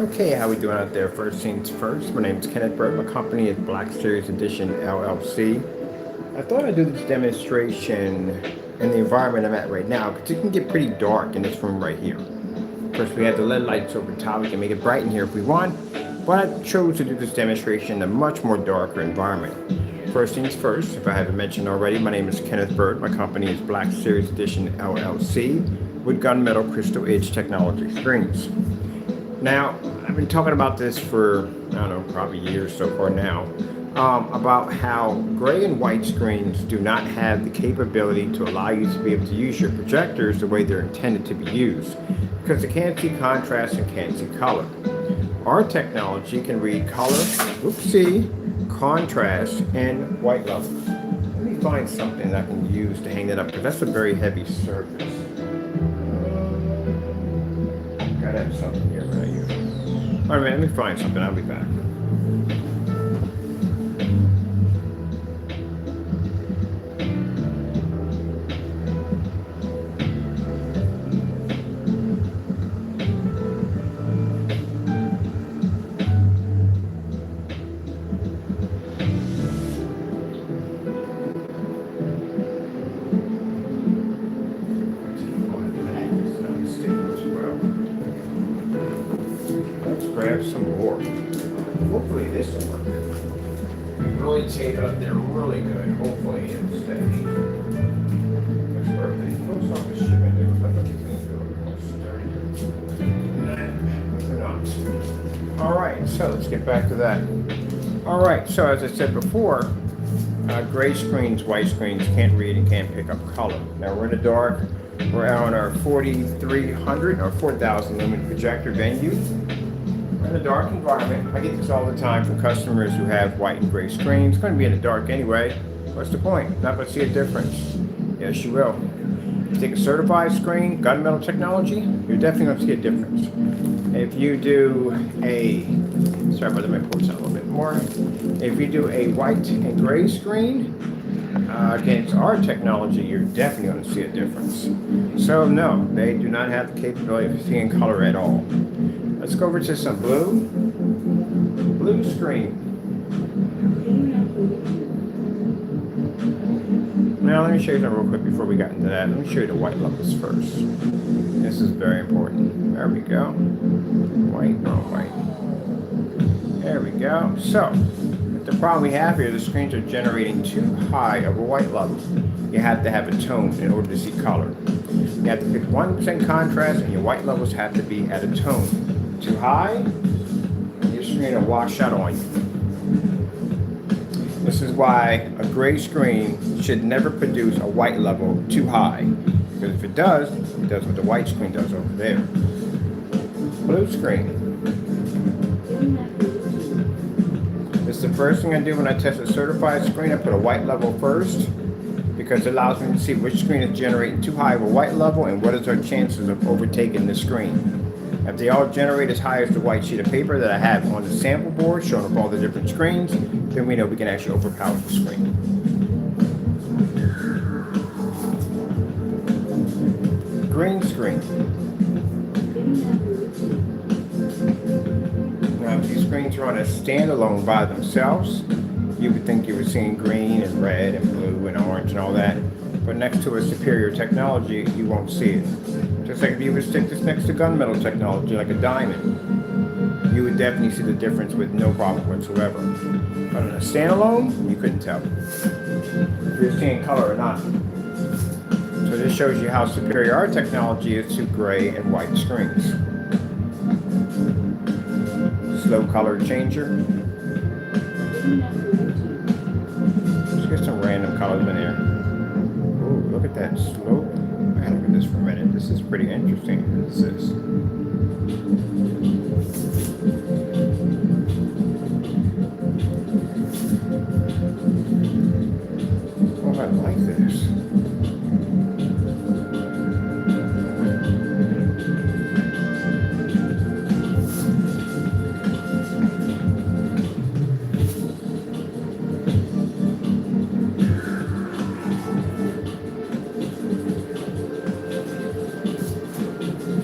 Okay, how we doing out there? First things first, my name is Kenneth Bird. My company is Black Series Edition LLC. I thought I'd do this demonstration in the environment I'm at right now because it can get pretty dark in this room right here. Of course, we have the LED lights over top. We can make it bright in here if we want, but I chose to do this demonstration in a much more darker environment. First things first, if I haven't mentioned already, my name is Kenneth Bird. My company is Black Series Edition LLC with gunmetal crystal edge technology screens. Now, I've been talking about this for, I don't know, probably years so far now, about how gray and white screens do not have the capability to allow you to be able to use your projectors the way they're intended to be used, because they can't see contrast and can't see color. Our technology can read color, contrast, and white levels. Let me find something that I can use to hang that up, because that's a very heavy surface. Gotta have something here right here. All right, man, let me find something. I'll be back. Grab some more. Hopefully this will work. Really take it up there really good. Hopefully it'll stay. That's perfect. Post office shipment. It looks like it's going to be a little more sturdy. All right, so let's get back to that. All right, so as I said before, gray screens, white screens can't read and can't pick up color. Now we're in the dark. We're on our 4300 or 4000 lumen projector venue. In a dark environment. I get this all the time from customers who have white and gray screens. It's going to be in the dark anyway. What's the point? Not going to see a difference. Yes, you will. If you take a certified screen, gunmetal technology, you're definitely going to see a difference. If you do a, sorry about that, my pull this out a little bit more. If you do a white and gray screen, against our technology, you're definitely going to see a difference. So no, they do not have the capability of seeing color at all. Let's go over to some blue screen. Now let me show you something real quick before we got into that. Let me show you the white levels first. This is very important. There we go. White, white. There we go. So, the problem we have here, the screens are generating too high of a white level. You have to have a tone in order to see color. You have to pick 1% contrast and your white levels have to be at a tone. Too high, your screen will wash out on you. This is why a gray screen should never produce a white level too high. Because if it does what the white screen does over there. Blue screen. This is the first thing I do when I test a certified screen. I put a white level first because it allows me to see which screen is generating too high of a white level and what is our chances of overtaking the screen. If they all generate as high as the white sheet of paper that I have on the sample board showing up all the different screens, then we know we can actually overpower the screen. Green screen. Now if these screens are on a standalone by themselves, you would think you were seeing green and red and blue and orange and all that. But next to a superior technology, you won't see it. Just like if you would stick this next to gunmetal technology, like a diamond, you would definitely see the difference with no problem whatsoever. But on a standalone, you couldn't tell if you're seeing color or not. So this shows you how superior our technology is to gray and white screens. Slow color changer. Let's get some random colors in here. Ooh, look at that slope. I gotta look at this for a minute. This is pretty interesting. What is this? Oh, I like this.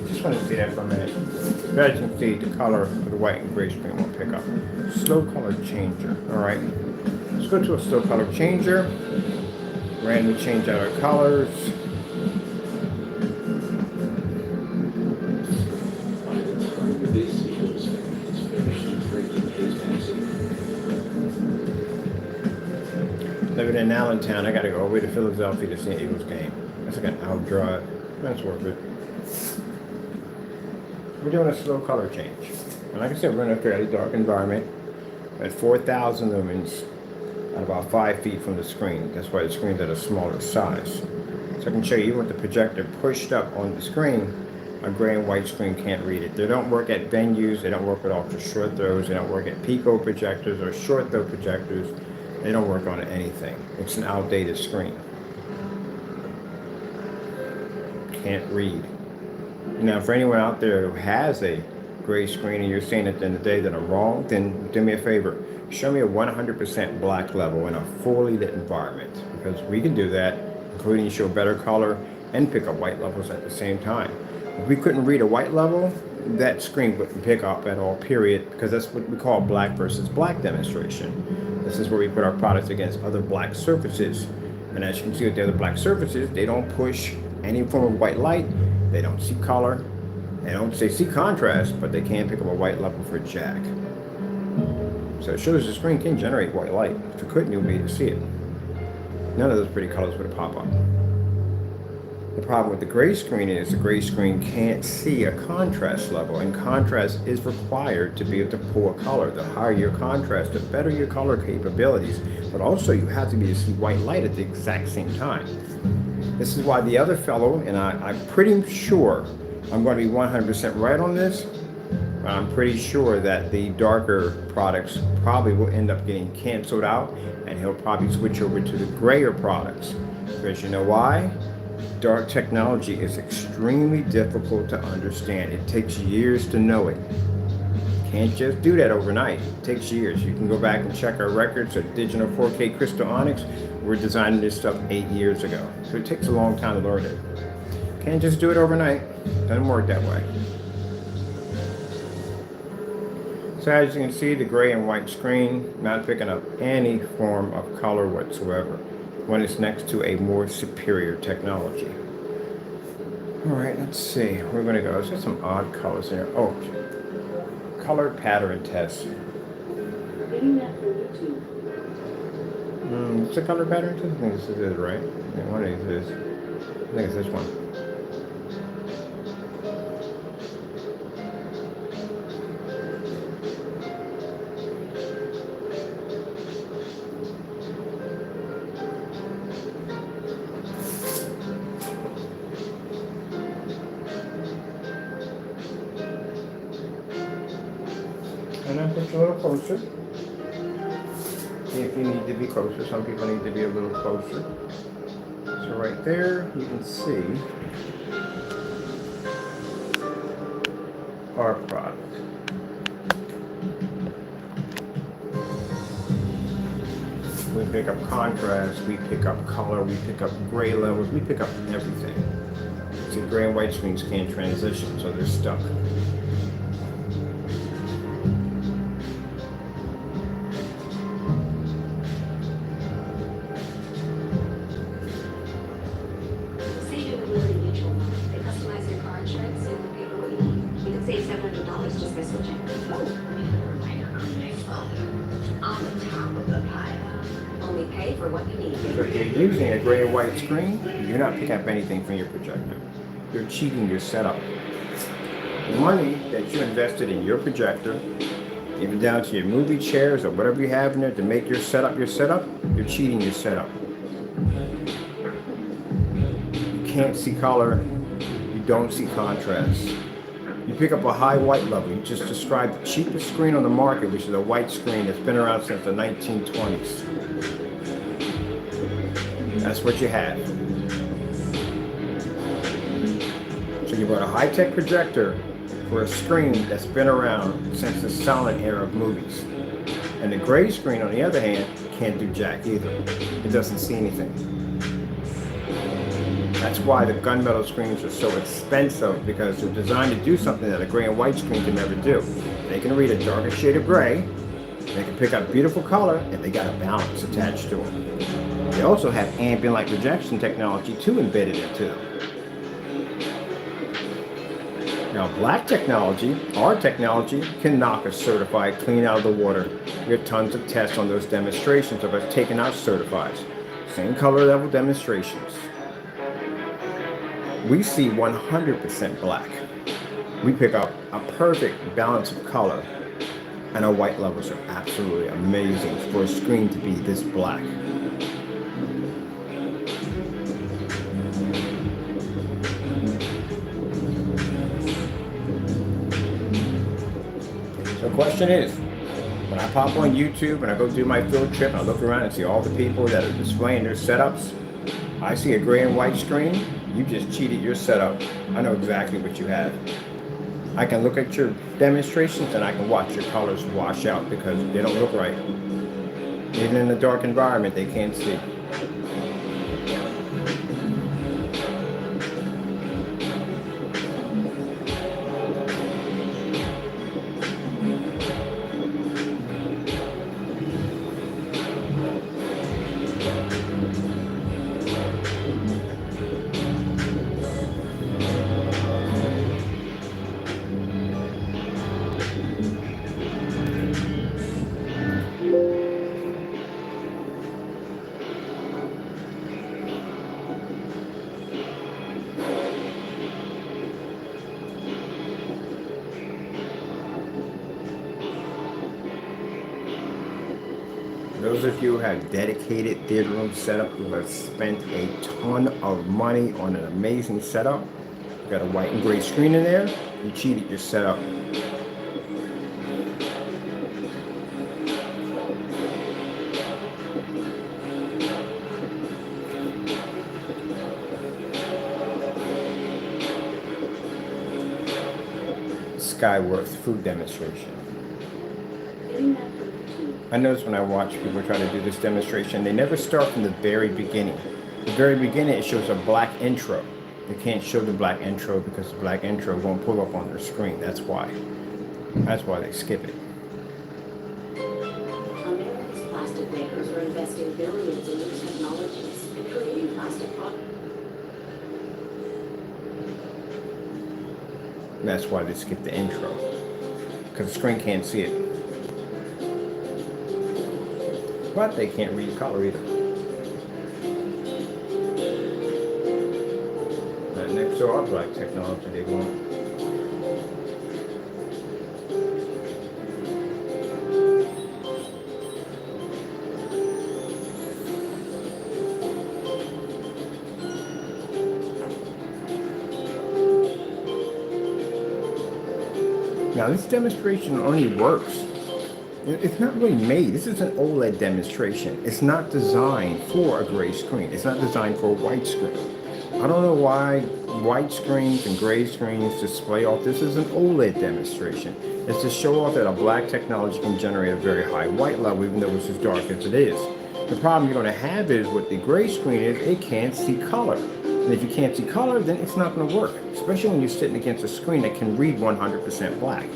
Just want to see that for a minute. As you can see the color of the white and gray screen won't pick up. Slow color changer. All right. Let's go to a slow color changer. Randomly change out our colors. Living in Allentown, I gotta go all the way to Philadelphia to see an Eagles game. That's like an hour drive. That's worth it. We're doing a slow color change. And like I said, we're in a fairly dark environment at 4,000 lumens at about 5 feet from the screen. That's why the screen's at a smaller size. So I can show you with the projector pushed up on the screen, a gray and white screen can't read it. They don't work at venues, they don't work with ultra short throws, they don't work at pico projectors or short throw projectors. They don't work on anything. It's an outdated screen. Can't read. Now, for anyone out there who has a gray screen and you're saying at the end of the day that I'm wrong, then do me a favor. Show me a 100% black level in a fully lit environment, because we can do that, including show better color and pick up white levels at the same time. If we couldn't read a white level, that screen wouldn't pick up at all, period, because that's what we call black versus black demonstration. This is where we put our products against other black surfaces. And as you can see with the other black surfaces, they don't push any form of white light, they don't see color, they see contrast, but they can't pick up a white level for jack. So it shows the screen can generate white light. If it couldn't, you'll be able to see it. None of those pretty colors would pop up. The problem with the gray screen is the gray screen can't see a contrast level, and contrast is required to be able to pull a color. The higher your contrast, the better your color capabilities, but also you have to be able to see white light at the exact same time. This is why the other fellow, and I'm pretty sure I'm going to be 100% right on this, but I'm pretty sure that the darker products probably will end up getting canceled out, and he'll probably switch over to the grayer products. Because you know why? Dark technology is extremely difficult to understand. It takes years to know it. Can't just do that overnight. It takes years. You can go back and check our records at Digital 4K Crystal Onyx. We're designing this stuff 8 years ago. So it takes a long time to learn it. Can't just do it overnight. Doesn't work that way. So as you can see, the gray and white screen, not picking up any form of color whatsoever when it's next to a more superior technology. All right, let's see. We're going to go. There's some odd colors here. Oh, color pattern test. It's a color pattern test? I think this is it, right? Yeah, one of these is. I think it's this one. And I push a little closer. See if you need to be closer. Some people need to be a little closer. So right there, you can see our product. We pick up contrast, we pick up color, we pick up gray levels, we pick up everything. See, gray and white screens can't transition, so they're stuck. Save $700 just by switching. On the top of the pile. Only pay for what you need. So if you're using a gray and white screen, you're not picking up anything from your projector. You're cheating your setup. The money that you invested in your projector, even down to your movie chairs or whatever you have in there to make your setup, you're cheating your setup. You can't see color. You don't see contrast. You pick up a high white level. You just described the cheapest screen on the market, which is a white screen that's been around since the 1920s. That's what you have. So you bought a high-tech projector for a screen that's been around since the silent era of movies. And the gray screen, on the other hand, can't do jack either. It doesn't see anything. That's why the gunmetal screens are so expensive, because they're designed to do something that a gray and white screen can never do. They can read a darker shade of gray, they can pick up beautiful color, and they got a balance attached to them. They also have ambient light projection technology too embedded into them. Now, black technology, our technology, can knock a certified clean out of the water. We have tons of tests on those demonstrations of us taking out certifieds. Same color level demonstrations. We see 100% black. We pick up a perfect balance of color, and our white levels are absolutely amazing for a screen to be this black. The question is, when I pop on YouTube and I go do my field trip and I look around and see all the people that are displaying their setups, I see a gray and white screen, you just cheated your setup. I know exactly what you have. I can look at your demonstrations and I can watch your colors wash out because they don't look right. Even in a dark environment, they can't see. Those of you who have dedicated theater room setup, who have spent a ton of money on an amazing setup, you got a white and gray screen in there, you cheated your setup. Skyworth food demonstration. I notice when I watch people try to do this demonstration, they never start from the very beginning. The very beginning, it shows a black intro. They can't show the black intro because the black intro won't pull up on their screen. That's why. That's why they skip it. America's plastic makers are investing billions in new technologies and creating plastic products. That's why they skip the intro, because the screen can't see it. But they can't read color either. That next to our black technology they won't. Now this demonstration only works. It's not really made. This is an OLED demonstration. It's not designed for a gray screen. It's not designed for a white screen. I don't know why white screens and gray screens display off. This is an OLED demonstration. It's to show off that a black technology can generate a very high white level, even though it's as dark as it is. The problem you're going to have is with the gray screen is it can't see color. And if you can't see color, then it's not going to work, especially when you're sitting against a screen that can read 100% black.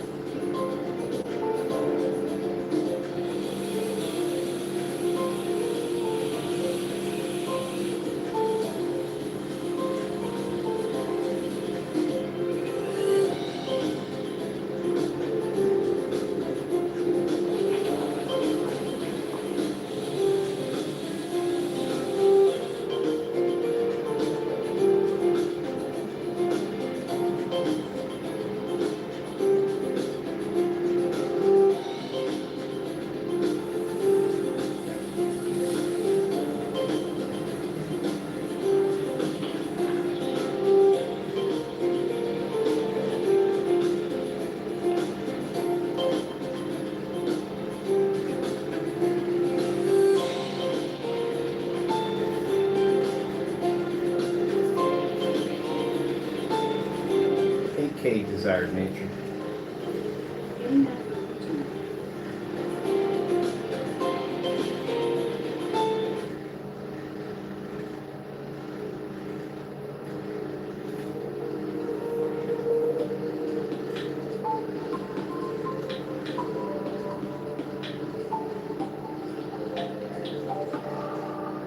Desired nature.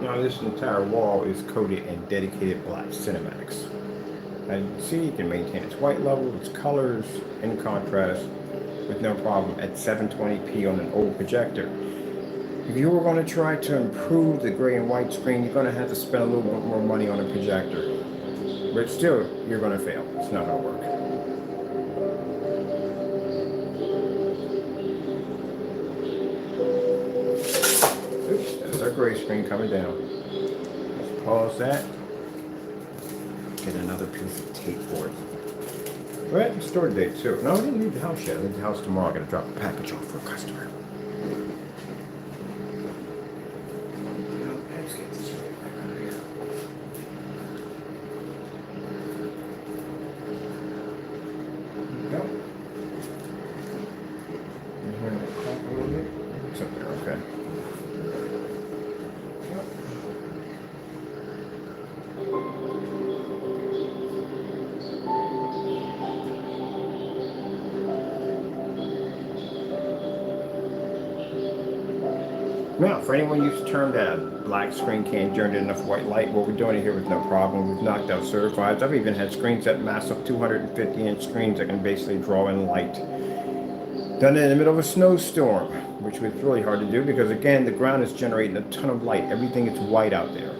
Now this entire wall is coated in dedicated black cinematics. As you can see, you can maintain its white level, its colors, in contrast, with no problem at 720p on an old projector. If you were going to try to improve the gray and white screen, you're going to have to spend a little bit more money on a projector. But still, you're going to fail. It's not going to work. Oops, that's our gray screen coming down. Let's pause that. Get another piece of tape for it. Well, store date too. No, I didn't leave the house yet. I leave the house tomorrow. I got to drop a package off for a customer. Let's get this right out of here. There we go. A little bit. It's up there, okay. Now, for anyone who used the term that a black screen can't generate enough white light, well, we're doing it here with no problem. We've knocked out certifieds. I've even had screens that massive 250-inch screens that can basically draw in light. Done it in the middle of a snowstorm, which was really hard to do because, again, the ground is generating a ton of light. Everything is white out there.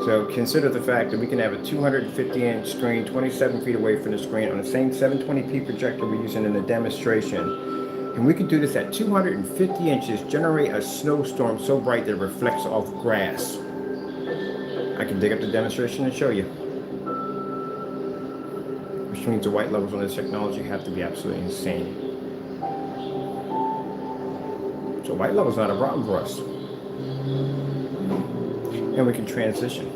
So consider the fact that we can have a 250-inch screen 27 feet away from the screen on the same 720p projector we're using in the demonstration. And we can do this at 250 inches, generate a snowstorm so bright that it reflects off grass. I can dig up the demonstration and show you. Which means the white levels on this technology have to be absolutely insane. So white level's not a problem for us. And we can transition.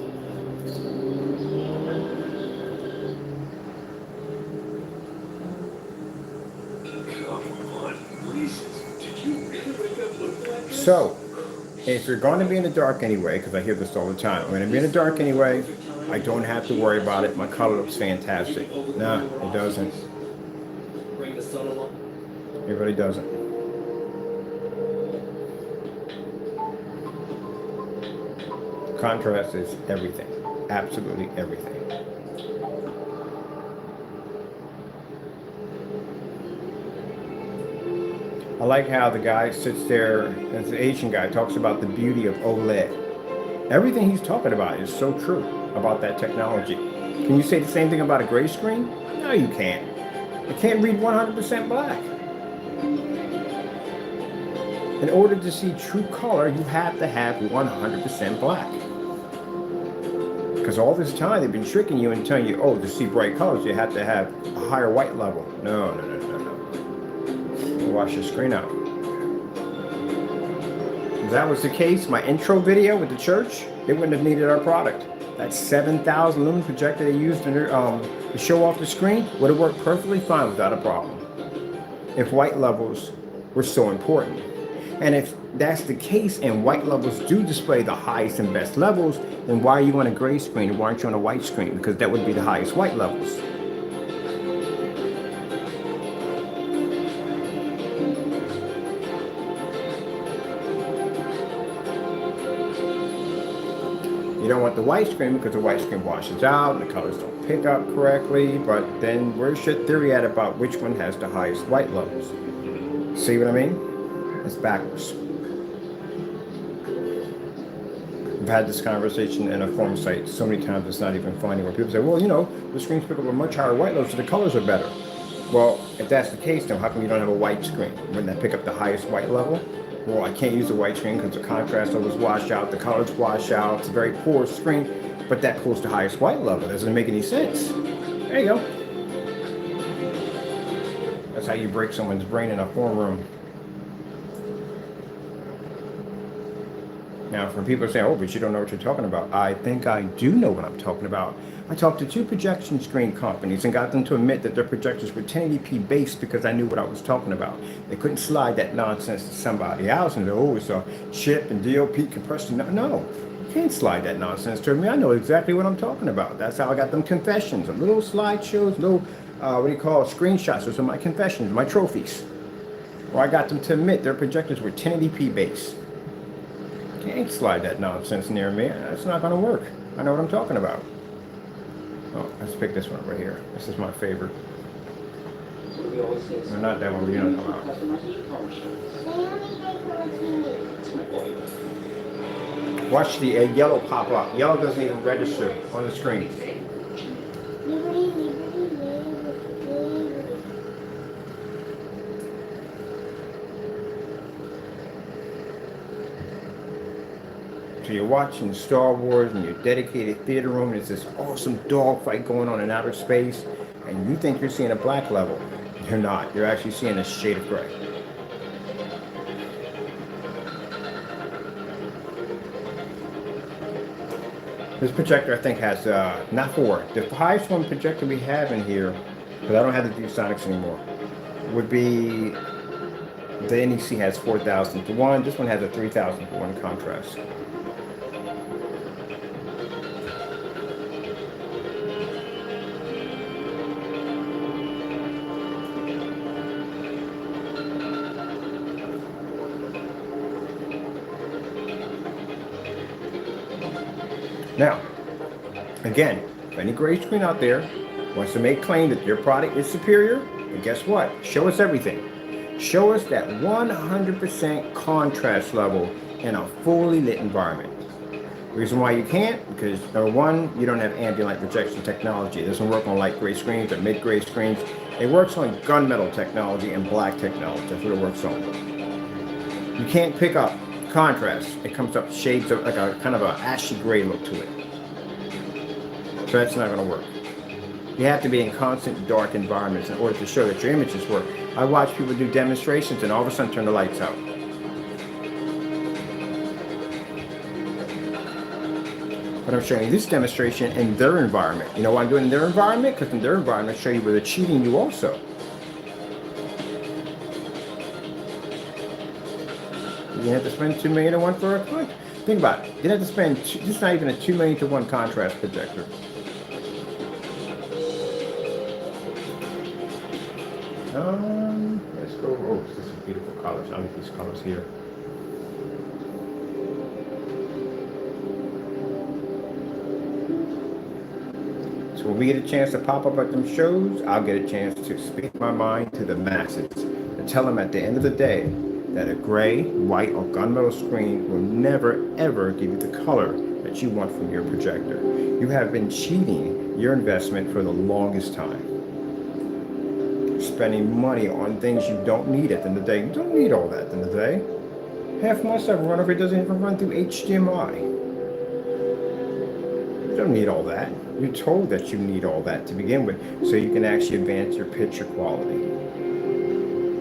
So, if you're going to be in the dark anyway, because I hear this all the time, I'm going to be in the dark anyway, I don't have to worry about it. My color looks fantastic. No, it doesn't. It really doesn't. Contrast is everything. Absolutely everything. I like how the guy sits there, as the Asian guy, talks about the beauty of OLED. Everything he's talking about is so true about that technology. Can you say the same thing about a gray screen? No, you can't. It can't read 100% black. In order to see true color, you have to have 100% black. Because all this time they've been tricking you and telling you, oh, to see bright colors, you have to have a higher white level. No. Wash your screen out. If that was the case, my intro video with the church, they wouldn't have needed our product. That 7,000 lumen projector they used to show off the screen would have worked perfectly fine without a problem. If white levels were so important. And if that's the case and white levels do display the highest and best levels, then why are you on a gray screen and why aren't you on a white screen? Because that would be the highest white levels. You don't want the white screen because the white screen washes out and the colors don't pick up correctly, but then where's your theory at about which one has the highest white levels? See what I mean? It's backwards. I've had this conversation in a forum site so many times it's not even funny, where people say, well, you know, the screens pick up a much higher white level so the colors are better. Well, if that's the case, then how come you don't have a white screen? Wouldn't that pick up the highest white level? Well, I can't use the white screen because the contrast levels wash out, the colors wash out, it's a very poor screen, but that pulls the highest white level. It doesn't make any sense. There you go. That's how you break someone's brain in a forum room. Now, for people saying, oh, but you don't know what you're talking about, I think I do know what I'm talking about. I talked to 2 projection screen companies and got them to admit that their projectors were 1080p based because I knew what I was talking about. They couldn't slide that nonsense to somebody else and say, oh, it's a chip and DOP compression. No, you can't slide that nonsense to me. I know exactly what I'm talking about. That's how I got them confessions, little slideshows, little, screenshots of some of my confessions, my trophies. Where I got them to admit their projectors were 1080p based. Can't slide that nonsense near me. That's not going to work. I know what I'm talking about. Oh, let's pick this one over here. This is my favorite. No, not that one, but you know what I'm talking about. Watch the yellow pop up. Yellow doesn't even register on the screen. So you're watching Star Wars in your dedicated theater room, and there's this awesome dogfight going on in outer space, and you think you're seeing a black level. You're not. You're actually seeing a shade of gray. This projector, I think, has, not 4. The highest one projector we have in here, because I don't have the G-Sonics anymore, would be, the NEC has 4,000 to 1. This one has a 3,000 to 1 contrast. Now, again, if any gray screen out there wants to make claim that your product is superior, then guess what? Show us everything. Show us that 100% contrast level in a fully lit environment. The reason why you can't, because number one, you don't have ambient light projection technology. It doesn't work on light gray screens or mid-gray screens. It works on gunmetal technology and black technology. That's what it works on. You can't pick up contrast. It comes up shades of like a kind of a ashy gray look to it. So that's not going to work. You have to be in constant dark environments in order to show that your images work. I watch people do demonstrations and all of a sudden turn the lights out. But I'm showing you this demonstration in their environment. You know why I'm doing it in their environment? Because in their environment, I show you where they're cheating you also. You have to spend $2 million to 1 for a contrast. Think about it. You have to spend, this is not even a $2 million to 1 contrast projector. Let's go. Oh, this is beautiful colors. I like these colors here. So when we get a chance to pop up at them shows, I'll get a chance to speak my mind to the masses and tell them at the end of the day that a gray, white, or gunmetal screen will never, ever give you the color that you want from your projector. You have been cheating your investment for the longest time. Spending money on things you don't need at the end of the day. You don't need all that at the end of the day. Half my stuff run over, it doesn't even run through HDMI. You don't need all that. You're told that you need all that to begin with, so you can actually advance your picture quality.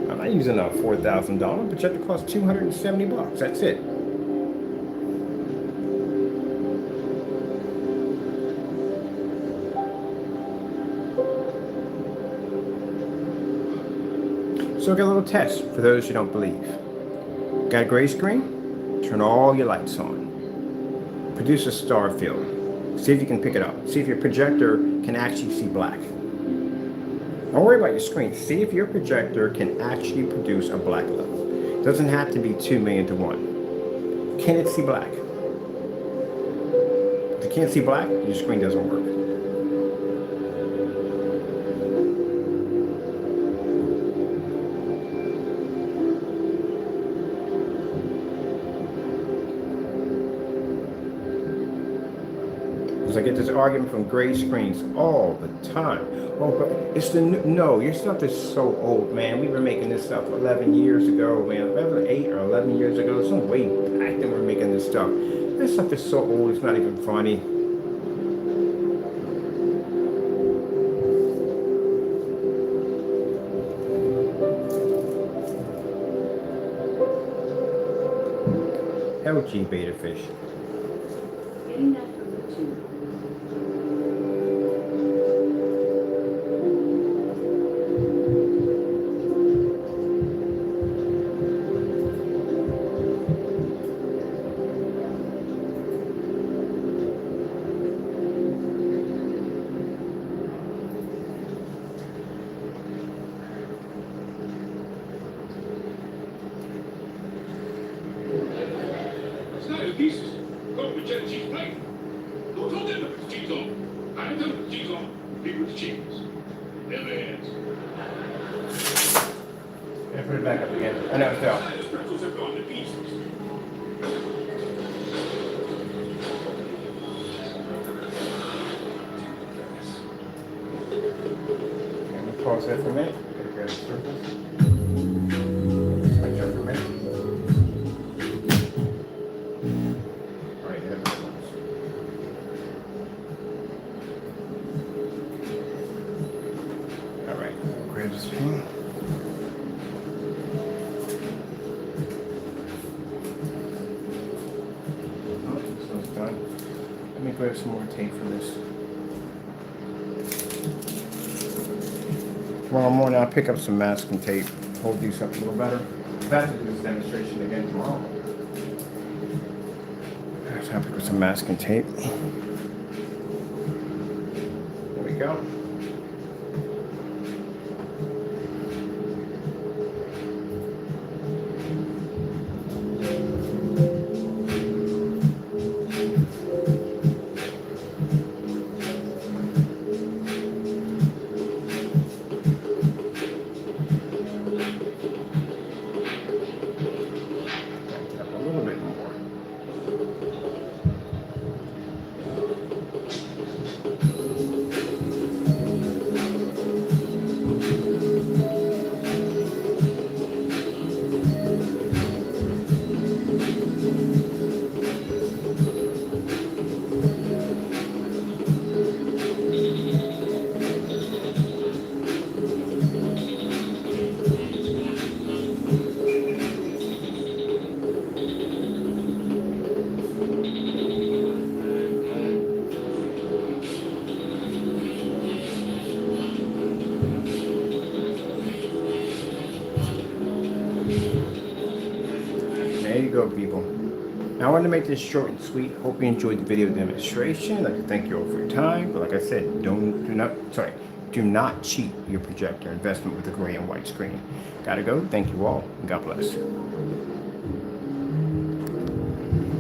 I'm not using a $4,000 projector, costs $270. That's it. So get a little test for those who don't believe. Got a gray screen? Turn all your lights on. Produce a star field. See if you can pick it up. See if your projector can actually see black. Don't worry about your screen. See if your projector can actually produce a black level. It doesn't have to be 2 million to 1. Can it see black? If it can't see black, your screen doesn't work. I get this argument from gray screens all the time. Oh, but it's the new, no, your stuff is so old, man. We were making this stuff 11 years ago, man. 8 or 11 years ago. Some way back then we were making this stuff. This stuff is so old, it's not even funny. LG beta fish. Getting that from the tube. the pieces. Go with cheddar cheese plate. Who told them to put the cheese on? I didn't put the cheese on. Leave with the cheese. Never ends. And put it back up again. I know, still. The pretzels have gone to pieces. I'm gonna pause that for a minute. Gotta grab the surface. Switch up for a minute. Alright, there it goes. Alright, grab this pen. Oh, this one's done. Let me grab some more tape for this. Tomorrow morning I'll pick up some masking tape. Hold these up a little better. I'm about to do this demonstration again tomorrow. So I'll pick up some masking tape. There we go. A little bit more. There you go, people. Now I wanted to make this short and sweet. Hope you enjoyed the video demonstration. I'd like to thank you all for your time. But like I said, do not cheat your projector investment with a gray and white screen. Gotta go. Thank you all. And God bless.